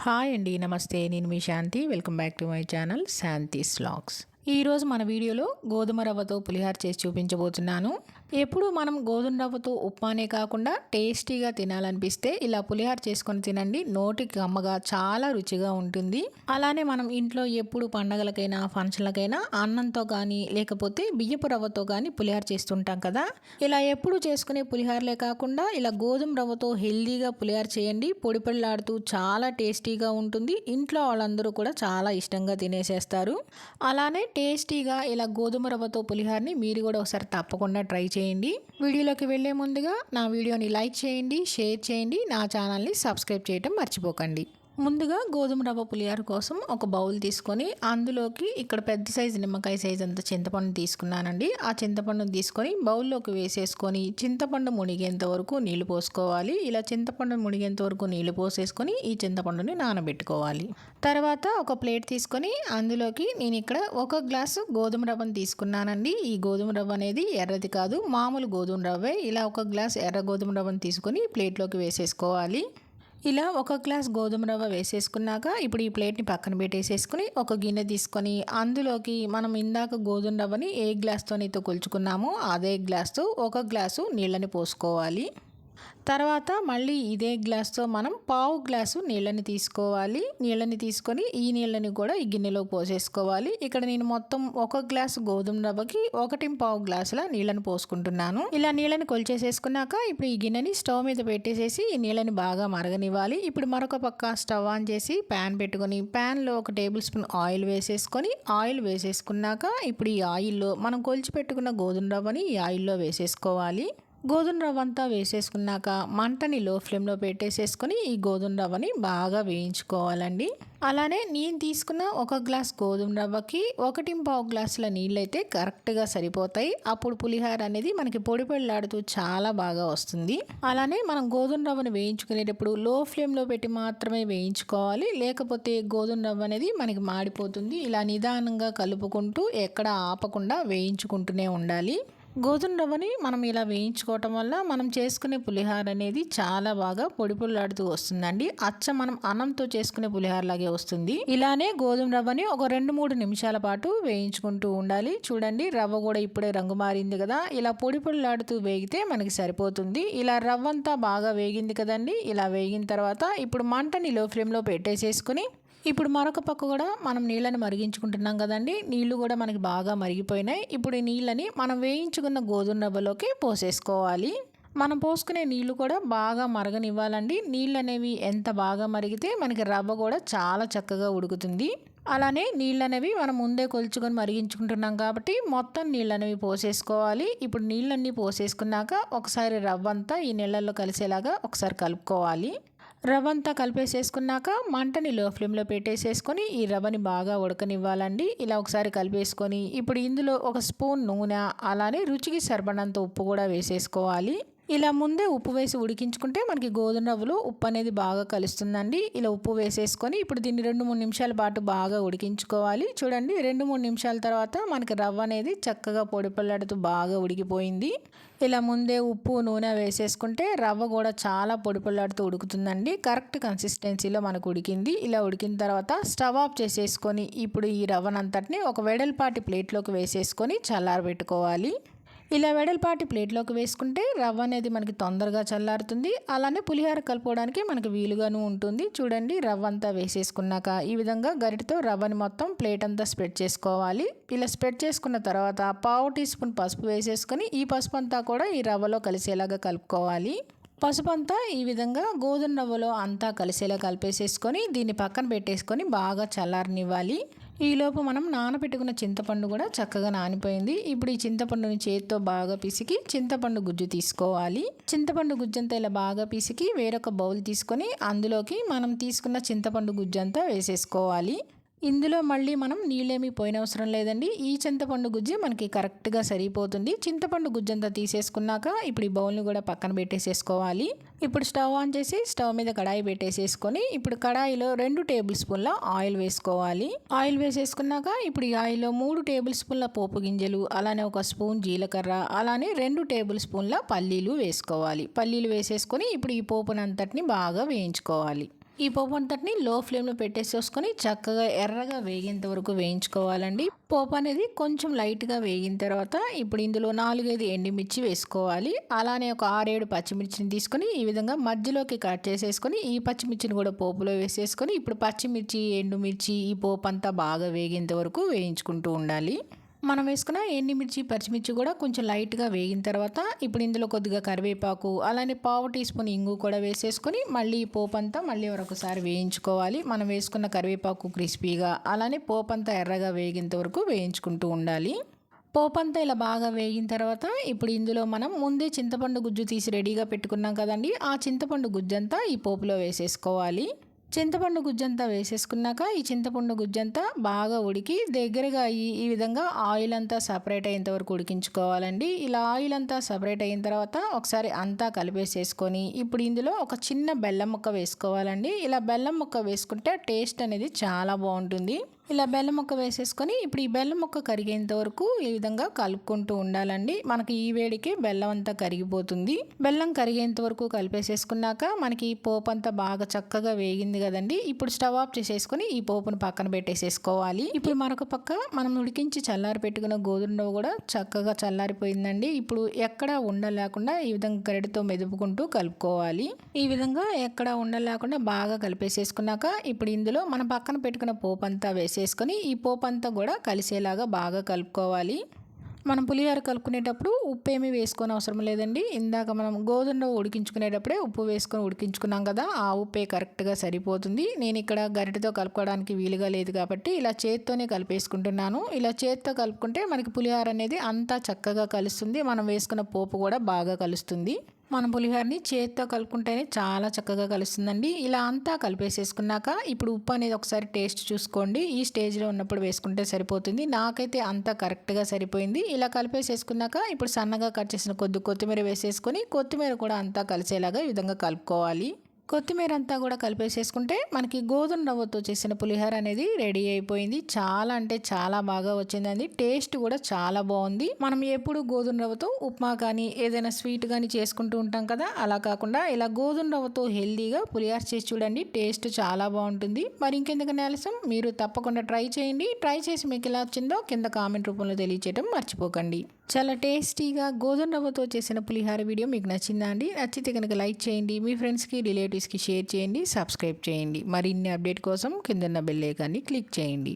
Hi అండి, నమస్తే. నేను మీ Shanti. Welcome back to my channel Shanti's vlogs. ఈరోజు మన వీడియోలో గోధుమ రవ్వతో పులిహోర చేసి చూపించబోతున్నాను. ఎప్పుడు మనం గోధుమ రవ్వతో ఉప్మానే కాకుండా టేస్టీగా తినాలనిపిస్తే ఇలా పులిహోర చేసుకొని తినండి. నోటికి కమ్మగా చాలా రుచిగా ఉంటుంది. అలానే మనం ఇంట్లో ఎప్పుడు పండగలకైనా ఫంక్షన్లకైనా అన్నంతో కానీ లేకపోతే బియ్యపు రవ్వతో కానీ పులిహోర చేస్తుంటాం కదా. ఇలా ఎప్పుడు చేసుకునే పులిహోరలే కాకుండా ఇలా గోధుమ రవ్వతో హెల్దీగా పులిహోర చేయండి. పొడి పొడిలాడుతూ చాలా టేస్టీగా ఉంటుంది. ఇంట్లో వాళ్ళందరూ కూడా చాలా ఇష్టంగా తినేసేస్తారు. అలానే టేస్టీగా ఇలా గోధుమ రవ్వతో పులిహోరని మీరు కూడా ఒకసారి తప్పకుండా ట్రై చేయండి. వీడియోలోకి వెళ్ళే ముందుగా నా వీడియోని లైక్ చేయండి, షేర్ చేయండి, నా ఛానల్ని సబ్స్క్రైబ్ చేయడం మర్చిపోకండి. ముందుగా గోధుమ రవ్వ పులిహోర కోసం ఒక బౌల్ తీసుకొని అందులోకి ఇక్కడ పెద్ద సైజు నిమ్మకాయ సైజు అంత చింతపండు తీసుకున్నానండి. ఆ చింతపండుని తీసుకొని బౌల్లోకి వేసేసుకొని చింతపండు మునిగేంత వరకు నీళ్లు పోసుకోవాలి. ఇలా చింతపండు మునిగేంత వరకు నీళ్లు పోసేసుకొని ఈ చింతపండుని నానబెట్టుకోవాలి. తర్వాత ఒక ప్లేట్ తీసుకొని అందులోకి నేను ఇక్కడ 1 గ్లాసు గోధుమ రవ్వను తీసుకున్నానండి. ఈ గోధుమ రవ్వ అనేది ఎర్రది కాదు, మామూలు గోధుమ రవ్వే. ఇలా 1 గ్లాస్ ఎర్ర గోధుమ రవ్వను తీసుకొని ప్లేట్లోకి వేసేసుకోవాలి. ఇలా 1 గ్లాస్ గోధుమ రవ్వ వేసేసుకున్నాక ఇప్పుడు ఈ ప్లేట్ని పక్కన పెట్టేసేసుకుని ఒక గిన్నె తీసుకొని అందులోకి మనం ఇందాక గోధుమ రవ్వని ఏ గ్లాస్తోనైతే కొలుచుకున్నామో అదే గ్లాస్తో 1 గ్లాసు నీళ్ళని పోసుకోవాలి. తర్వాత మళ్ళీ ఇదే గ్లాస్తో మనం 1/2 గ్లాసు నీళ్ళని తీసుకోవాలి. నీళ్ళని తీసుకొని ఈ నీళ్ళని కూడా ఈ గిన్నెలో పోసేసుకోవాలి. ఇక్కడ నేను మొత్తం 1 గ్లాసు గోధుమ రవ్వకి 1.5 గ్లాసుల నీళ్ళని పోసుకుంటున్నాను. ఇలా నీళ్ళని కొలిచేసేసుకున్నాక ఇప్పుడు ఈ గిన్నెని స్టవ్ మీద పెట్టేసేసి ఈ నీళ్ళని బాగా మరగనివ్వాలి. ఇప్పుడు మరొక పక్క స్టవ్ ఆన్ చేసి ప్యాన్ పెట్టుకొని ప్యాన్లో 1 టేబుల్ స్పూన్ ఆయిల్ వేసేసుకొని ఆయిల్ వేసేసుకున్నాక ఇప్పుడు ఈ ఆయిల్లో మనం కొలిచి పెట్టుకున్న గోధుమ రవ్వని ఈ ఆయిల్లో వేసేసుకోవాలి. గోధుమ రవ్వ అంతా వేసేసుకున్నాక మంటని లో ఫ్లేమ్లో పెట్టేసేసుకొని ఈ గోధుమ రవ్వని బాగా వేయించుకోవాలండి. అలానే నేను తీసుకున్న 1 గ్లాస్ గోధుమ రవ్వకి 1.5 గ్లాసుల నీళ్ళు అయితే కరెక్ట్గా సరిపోతాయి. అప్పుడు పులిహోర అనేది మనకి పొడి పొడిలాడుతూ చాలా బాగా వస్తుంది. అలానే మనం గోధుమ రవ్వను వేయించుకునేటప్పుడు లో ఫ్లేమ్లో పెట్టి మాత్రమే వేయించుకోవాలి. లేకపోతే గోధుమ రవ్వ అనేది మనకి మాడిపోతుంది. ఇలా నిదానంగా కలుపుకుంటూ ఎక్కడ ఆపకుండా వేయించుకుంటూనే ఉండాలి. గోధుమ రవ్వని మనం ఇలా వేయించుకోవటం వల్ల మనం చేసుకునే పులిహోర అనేది చాలా బాగా పొడి పొడిలాడుతూ వస్తుందండి. అచ్చ మనం అన్నంతో చేసుకునే పులిహోర లాగే వస్తుంది. ఇలానే గోధుమ రవ్వని ఒక 2-3 నిమిషాల పాటు వేయించుకుంటూ ఉండాలి. చూడండి, రవ్వ కూడా ఇప్పుడే రంగు మారింది కదా. ఇలా పొడి పొడిలాడుతూ వేగితే మనకి సరిపోతుంది. ఇలా రవ్వ అంతా బాగా వేగింది కదండి. ఇలా వేగిన తర్వాత ఇప్పుడు మంటని లో ఫ్లేమ్లో పెట్టేసేసుకుని ఇప్పుడు మరొక పక్క కూడా మనం నీళ్ళని మరిగించుకుంటున్నాం కదండి. నీళ్లు కూడా మనకి బాగా మరిగిపోయినాయి. ఇప్పుడు ఈ నీళ్ళని మనం వేయించుకున్న గోధుమ రవ్వలోకి పోసేసుకోవాలి. మనం పోసుకునే నీళ్లు కూడా బాగా మరగనివ్వాలండి. నీళ్ళు అనేవి ఎంత బాగా మరిగితే మనకి రవ్వ కూడా చాలా చక్కగా ఉడుకుతుంది. అలానే నీళ్ళు అనేవి మనం ముందే కొలుచుకొని మరిగించుకుంటున్నాం కాబట్టి మొత్తం నీళ్ళు అనేవి పోసేసుకోవాలి. ఇప్పుడు నీళ్ళన్నీ పోసేసుకున్నాక ఒకసారి రవ్వ అంతా ఈ నీళ్ళల్లో కలిసేలాగా ఒకసారి కలుపుకోవాలి. రవ్వ అంతా కలిపేసేసుకున్నాక మంటని లో ఫ్లేమ్లో పెట్టేసేసుకొని ఈ రవ్వని బాగా ఉడకనివ్వాలండి. ఇలా ఒకసారి కలిపేసుకొని ఇప్పుడు ఇందులో 1 స్పూన్ నూనె అలానే రుచికి సరిపడినంత ఉప్పు కూడా వేసేసుకోవాలి. ఇలా ముందే ఉప్పు వేసి ఉడికించుకుంటే మనకి గోధుమ రవ్వలో ఉప్పు అనేది బాగా కలుస్తుందండి. ఇలా ఉప్పు వేసేసుకొని ఇప్పుడు దీన్ని 2-3 నిమిషాల పాటు బాగా ఉడికించుకోవాలి. చూడండి, 2-3 నిమిషాల తర్వాత మనకి రవ్వ అనేది చక్కగా పొడి పొడిలాడుతూ బాగా ఉడికిపోయింది. ఇలా ముందే ఉప్పు నూనె వేసేసుకుంటే రవ్వ కూడా చాలా పొడి పొడిలాడుతూ ఉడుకుతుందండి. కరెక్ట్ కన్సిస్టెన్సీలో మనకు ఉడికింది. ఇలా ఉడికిన తర్వాత స్టవ్ ఆఫ్ చేసేసుకొని ఇప్పుడు ఈ రవ్వనంతటిని ఒక వెడల్పాటి ప్లేట్లోకి వేసేసుకొని చల్లారబెట్టుకోవాలి. ఇలా వెడల్పాటి ప్లేట్లోకి వేసుకుంటే రవ్వ అనేది మనకి తొందరగా చల్లారుతుంది. అలానే పులిహోర కలుపుకోవడానికి మనకి వీలుగాను ఉంటుంది. చూడండి, రవ్వ అంతా వేసేసుకున్నాక ఈ విధంగా గరిటతో రవ్వని మొత్తం ప్లేట్ అంతా స్ప్రెడ్ చేసుకోవాలి. ఇలా స్ప్రెడ్ చేసుకున్న తర్వాత 1/2 టీ స్పూన్ పసుపు వేసేసుకొని ఈ పసుపు అంతా కూడా ఈ రవ్వలో కలిసేలాగా కలుపుకోవాలి. పసుపు అంతా ఈ విధంగా గోధుమ రవ్వలో అంతా కలిసేలా కలిపేసేసుకొని దీన్ని పక్కన పెట్టేసుకొని బాగా చల్లారనివ్వాలి. ఈలోపు మనం నానబెట్టుకున్న చింతపండు కూడా చక్కగా నానిపోయింది. ఇప్పుడు ఈ చింతపండుని చేతితో బాగా పిసికి చింతపండు గుజ్జు తీసుకోవాలి. చింతపండు గుజ్జంతా ఇలా బాగా పిసికి వేరొక బౌల్ తీసుకొని అందులోకి మనం తీసుకున్న చింతపండు గుజ్జంతా వేసేసుకోవాలి. ఇందులో మళ్ళీ మనం నీళ్ళేమీ పోయినవసరం లేదండి. ఈ చింతపండు గుజ్జు మనకి కరెక్ట్గా సరిపోతుంది. చింతపండు గుజ్జంతా తీసేసుకున్నాక ఇప్పుడు ఈ బౌల్ని కూడా పక్కన పెట్టేసేసుకోవాలి. ఇప్పుడు స్టవ్ ఆన్ చేసి స్టవ్ మీద కడాయి పెట్టేసేసుకొని ఇప్పుడు కడాయిలో 2 టేబుల్ స్పూన్ల ఆయిల్ వేసుకోవాలి. ఆయిల్ వేసేసుకున్నాక ఇప్పుడు ఈ ఆయిల్లో 3 టేబుల్ స్పూన్ల పోపు గింజలు అలానే 1 స్పూన్ జీలకర్ర అలానే 2 టేబుల్ స్పూన్ల పల్లీలు వేసుకోవాలి. పల్లీలు వేసేసుకొని ఇప్పుడు ఈ పోపునంతటిని బాగా వేయించుకోవాలి. ఈ పోపు అంతటిని లో ఫ్లేమ్లో పెట్టేసేసుకొని చక్కగా ఎర్రగా వేగేంత వరకు వేయించుకోవాలండి. పోపు అనేది కొంచెం లైట్గా వేగిన తర్వాత ఇప్పుడు ఇందులో 4-5 ఎండుమిర్చి వేసుకోవాలి. అలానే ఒక 6-7 పచ్చిమిర్చిని తీసుకొని ఈ విధంగా మధ్యలోకి కట్ చేసేసుకొని ఈ పచ్చిమిర్చిని కూడా పోపులో వేసేసుకొని ఇప్పుడు పచ్చిమిర్చి, ఎండుమిర్చి ఈ పోపు అంతా బాగా వేగేంత వరకు వేయించుకుంటూ ఉండాలి. మనం వేసుకున్న ఎండుమిర్చి, పచ్చిమిర్చి కూడా కొంచెం లైట్గా వేగిన తర్వాత ఇప్పుడు ఇందులో కొద్దిగా కరివేపాకు, అలానే పావు టీ స్పూన్ ఇంగు కూడా వేసేసుకొని మళ్ళీ ఈ పోపు అంతా మళ్ళీ మరొకసారి వేయించుకోవాలి. మనం వేసుకున్న కరివేపాకు క్రిస్పీగా, అలానే పోపు అంతా ఎర్రగా వేగేంత వరకు వేయించుకుంటూ ఉండాలి. పోపు అంతా ఇలా బాగా వేగిన తర్వాత ఇప్పుడు ఇందులో మనం ముందే చింతపండు గుజ్జు తీసి రెడీగా పెట్టుకున్నాం కదండి, ఆ చింతపండు గుజ్జంతా ఈ పోపులో వేసేసుకోవాలి. చింతపండు గుజ్జంతా వేసేసుకున్నాక ఈ చింతపండు గుజ్జంతా బాగా ఉడికి దగ్గరగా ఈ విధంగా ఆయిల్ అంతా సపరేట్ అయ్యేంత వరకు ఉడికించుకోవాలండి. ఇలా ఆయిల్ అంతా సపరేట్ అయిన తర్వాత ఒకసారి అంతా కలిపేసేసుకొని ఇప్పుడు ఇందులో ఒక చిన్న బెల్లం ముక్క వేసుకోవాలండి. ఇలా బెల్లం ముక్క వేసుకుంటే టేస్ట్ అనేది చాలా బాగుంటుంది. ఇలా బెల్లం ముక్క వేసేసుకొని ఇప్పుడు ఈ బెల్లం ముక్క కరిగేంత వరకు ఈ విధంగా కలుపుకుంటూ ఉండాలండి. మనకి ఈ వేడికి బెల్లం అంతా కరిగిపోతుంది. బెల్లం కరిగేంత వరకు కలిపేసేసుకున్నాక మనకి ఈ పోపు అంతా బాగా చక్కగా వేగింది కదండి. ఇప్పుడు స్టవ్ ఆఫ్ చేసేసుకొని ఈ పోపును పక్కన పెట్టేసేసుకోవాలి. ఇప్పుడు మరొక పక్క మనం ఉడికించి చల్లారి పెట్టుకున్న గోధుమ రవ్వ కూడా చక్కగా చల్లారిపోయిందండి. ఇప్పుడు ఎక్కడా ఉండలు లేకుండా ఈ విధంగా గరిటెతో మెదుపుకుంటూ కలుపుకోవాలి. ఈ విధంగా ఎక్కడా ఉండలు లేకుండా బాగా కలిపేసేసుకున్నాక ఇప్పుడు ఇందులో మనం పక్కన పెట్టుకున్న పోపు అంతా వేసేసుకొని ఈ పోపు అంతా కూడా కలిసేలాగా బాగా కలుపుకోవాలి. మనం పులిహోర కలుపుకునేటప్పుడు ఉప్పు ఏమీ వేసుకొని అవసరం లేదండి. ఇందాక మనం గోధుమ ఉడికించుకునేటప్పుడే ఉప్పు వేసుకొని ఉడికించుకున్నాం కదా, ఆ ఉప్పే కరెక్ట్గా సరిపోతుంది. నేను ఇక్కడ గరిటెతో కలుపుకోవడానికి వీలుగా లేదు కాబట్టి ఇలా చేత్తోనే కలిపేసుకుంటున్నాను. ఇలా చేత్తో కలుపుకుంటే మనకి పులిహోర అనేది అంతా చక్కగా కలుస్తుంది. మనం వేసుకున్న పోపు కూడా బాగా కలుస్తుంది. మనం పులిహోరని చేత్తో కలుపుకుంటేనే చాలా చక్కగా కలుస్తుందండి. ఇలా అంతా కలిపేసేసుకున్నాక ఇప్పుడు ఉప్పు అనేది ఒకసారి టేస్ట్ చూసుకోండి. ఈ స్టేజ్లో ఉన్నప్పుడు వేసుకుంటే సరిపోతుంది. నాకైతే అంతా కరెక్ట్గా సరిపోయింది. ఇలా కలిపేసేసుకున్నాక ఇప్పుడు సన్నగా కట్ చేసిన కొత్తిమీర వేసేసుకొని కొత్తిమీర కూడా అంతా కలిసేలాగా ఈ విధంగా కలుపుకోవాలి. కొత్తిమీర అంతా కూడా కలిపేసేసుకుంటే మనకి గోధుమ రవ్వతో చేసిన పులిహోర అనేది రెడీ అయిపోయింది. చాలా అంటే చాలా బాగా వచ్చిందండి. టేస్ట్ కూడా చాలా బాగుంది. మనం ఎప్పుడు గోధుమ రవ్వతో ఉప్మా కానీ ఏదైనా స్వీట్ కానీ చేసుకుంటూ ఉంటాం కదా, అలా కాకుండా ఇలా గోధుమ రవ్వతో హెల్దీగా పులిహోర చేసి చూడండి. టేస్ట్ చాలా బాగుంటుంది. మరి ఇంకెందుకని ఆలస్యం, మీరు తప్పకుండా ట్రై చేయండి. ట్రై చేసి మీకు ఎలా వచ్చిందో కింద కామెంట్ రూపంలో తెలియచేయడం మర్చిపోకండి. చాలా టేస్టీగా గోధుమ రవ్వతో చేసిన పులిహోర వీడియో మీకు నచ్చిందా అండి? నచ్చితే కనుక లైక్ చేయండి. మీ ఫ్రెండ్స్కి, రిలేటివ్స్కి షేర్ చేయండి. సబ్స్క్రైబ్ చేయండి. మరిన్ని అప్డేట్ కోసం కిందన్న బెల్ ఐకాన్ని క్లిక్ చేయండి.